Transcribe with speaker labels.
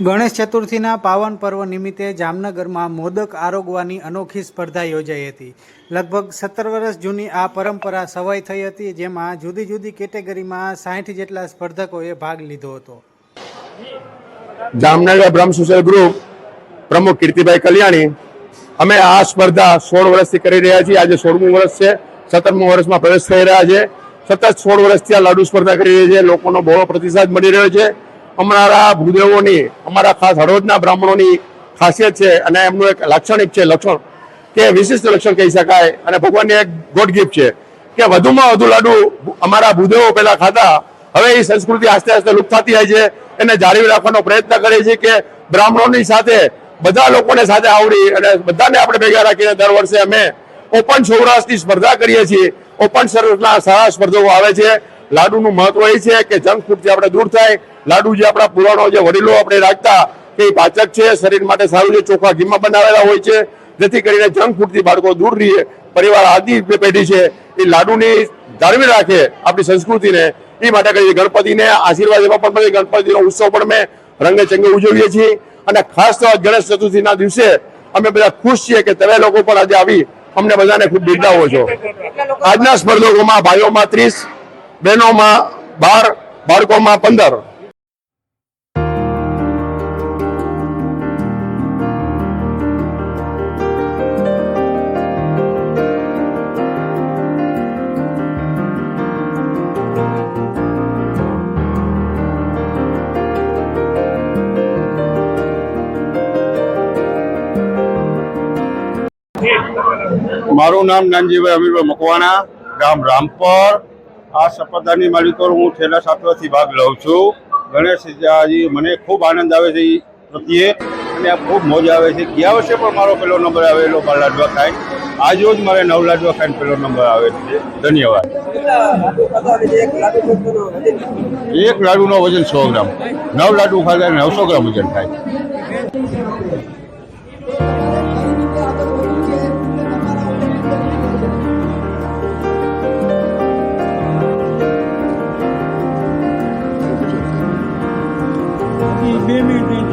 Speaker 1: ગણેશ ચતુર્થીના પાવન પર્વ નિમિત્તે જામનગરમાં મોદક આરોગવાની અનોખી સ્પર્ધા યોજાઈ હતી। લગભગ 17 વર્ષ જૂની આ પરંપરા સવાઈ થઈ હતી, જેમાં જુદી જુદી કેટેગરીમાં 60 જેટલા સ્પર્ધકોએ ભાગ લીધો હતો।
Speaker 2: જામનગર બ્રહ્મ સોશિયલ ગ્રુપ પ્રમુખ કીર્તિભાઈ કલ્યાણી અમે આ સ્પર્ધા 16 વર્ષથી કરી રહ્યા છીએ। આજે 16મું વર્ષ છે, 17મું વર્ષમાં પ્રવેશ થઈ રહ્યા છે। સતત 16 વર્ષથી આ લાડુ સ્પર્ધા કરી રહી છે। લોકોનો બહોળો પ્રતિસાદ મળી રહ્યો છે। અમારા ભૂદેવોની, અમારા ખાસ હળવદના બ્રાહ્મણોની ખાસિયત છે અને એમનું એક લાક્ષણિક છે લક્ષણ કે વિશિષ્ટ લક્ષણ કહી શકાય અને ભગવાનની એક ગોડ ગિફ્ટ છે કે વધુમાં વધુ લાડુ અમારા ભૂદેવો પહેલા ખાતા, હવે એ સંસ્કૃતિ આસ્તે આસ્તે લુપ્ત થતી જાય છે। એને જાળવી રાખવાનો પ્રયત્ન કરે છે કે બ્રાહ્મણોની સાથે બધા લોકોને સાથે આવડી અને બધાને આપણે ભેગા રાખીને દર વર્ષે અમે ઓપન સૌરાષ્ટ્રની સ્પર્ધા કરીએ છીએ। ઓપન સૌરાષ્ટ્રના સારા સ્પર્ધકો આવે છે। લાડુનું મહત્વ એ છે કે જંક ફૂડથી આપણે દૂર થાય। લાડુ જે આપણા પુરાણો જે વડીલો આપણે રાખતા કે એ પાચક છે, શરીર માટે સારું છે, ચોખ્ખા ઘીમાં બનાવેલા હોય છે, જેથી કરીને જંક ફૂડથી બાળકો દૂર રહીએ। પરિવાર આદિ પેઢી છે એ લાડુની જાળવી રાખે આપણી સંસ્કૃતિને, એ માટે કરી ગણપતિને આશીર્વાદ એવા પણ ગણપતિનો ઉત્સવ પણ અમે રંગે ચંગે ઉજવીએ છીએ। અને ખાસ તો ગણેશ ચતુર્થીના દિવસે અમે બધા ખુશ છીએ કે તમે લોકો પણ આજે આવી અમને બધાને ખૂબ બિરદાવો છો। આજના સ્પર્ધકોમાં ભાઈઓમાં 30, બહેનોમાં 12, બાળકોમાં 15।
Speaker 3: મારું નામ નાનજીભાઈ અમીરભાઈ મકવાણા, ગામ રામપર। આ સ્પર્ધાની માલિકો હું છેલ્લા 7 વર્ષથી ભાગ લઉં છું। ગણેશજી મને ખૂબ આનંદ આવે છે એ પ્રત્યે અને ખૂબ મોજ આવે છે। ગયા વર્ષે પણ મારો પહેલો નંબર આવેલો લાડવા ખાઈ, આજ રોજ મારે 9 લાડવા ખાઈને પહેલો નંબર આવે છે। ધન્યવાદ। એક લાડુનો વજન 100 ગ્રામ, 9 લાડુ ખાધા 900 ગ્રામ વજન થાય।
Speaker 1: બે મિનિટ